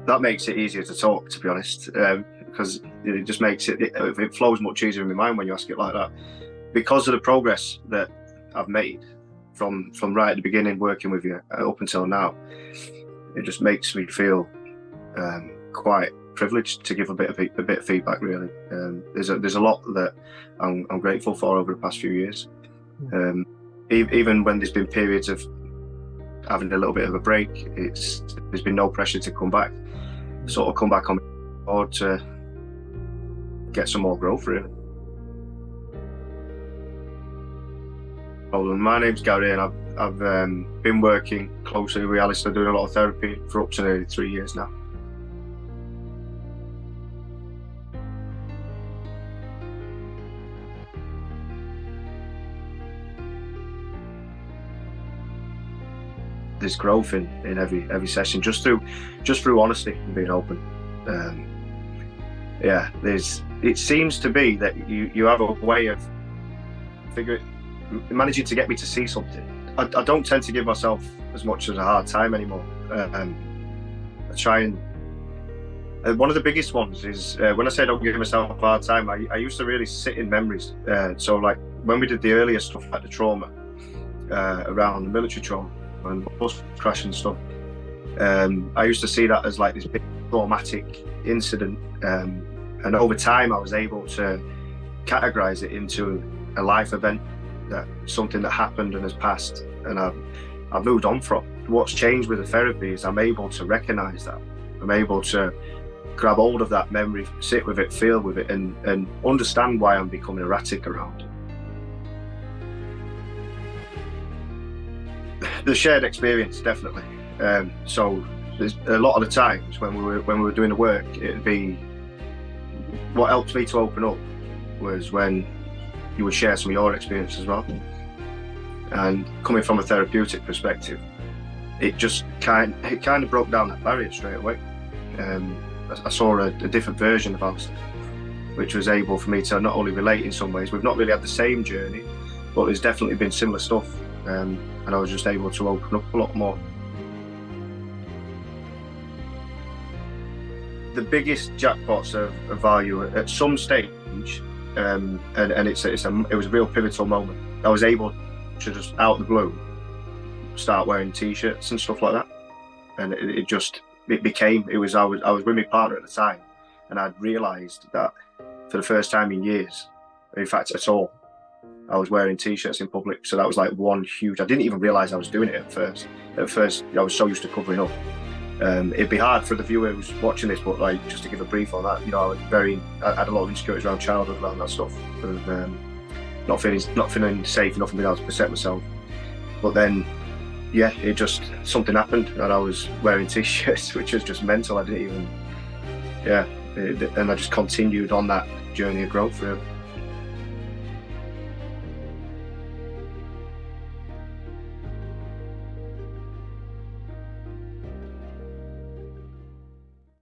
that makes it easier to talk, to be honest, because it just makes it flows much easier in my mind when you ask it like that. Because of the progress that I've made from right at the beginning working with you up until now, it just makes me feel quite privileged to give a bit of feedback. Really, there's a lot that I'm grateful for over the past few years. Even when there's been periods of having a little bit of a break, there's been no pressure to come back. Sort of come back on board to get some more growth, really. Well, my name's Gary, and I've been working closely with Alistair, doing a lot of therapy for up to nearly 3 years now. There's growth in every session, just through honesty and being open. Yeah, it seems to be that you have a way of managing to get me to see something. I don't tend to give myself as much as a hard time anymore. I try and one of the biggest ones is when I say I don't give myself a hard time, I used to really sit in memories. So like when we did the earlier stuff like the trauma around the military trauma and bus crash and stuff, I used to see that as like this big traumatic incident, and over time I was able to categorize it into a life event, that something that happened and has passed, and I've moved on from. What's changed with the therapy is I'm able to recognize that. I'm able to grab hold of that memory, sit with it, feel with it, and understand why I'm becoming erratic around it. The shared experience, definitely. So there's a lot of the times when we were doing the work, it'd be what helped me to open up was when you would share some of your experience as well. And coming from a therapeutic perspective, it just kind of broke down that barrier straight away. I saw a different version of Alistair, which was able for me to not only relate in some ways. We've not really had the same journey, but there's definitely been similar stuff. And I was just able to open up a lot more. The biggest jackpots of value at some stage, and it was a real pivotal moment. I was able to just out of the blue start wearing t-shirts and stuff like that, and I was with my partner at the time, and I'd realised that for the first time in years, in fact at all, I was wearing t-shirts in public. So that was like one huge. I didn't even realise I was doing it at first. At first, I was so used to covering up. It'd be hard for the viewer who's watching this, but like just to give a brief on that, I had a lot of insecurities around childhood, around that stuff, of not feeling safe enough and being able to protect myself. But then, yeah, it just something happened, and I was wearing t-shirts, which was just mental. I didn't even, and I just continued on that journey of growth, really.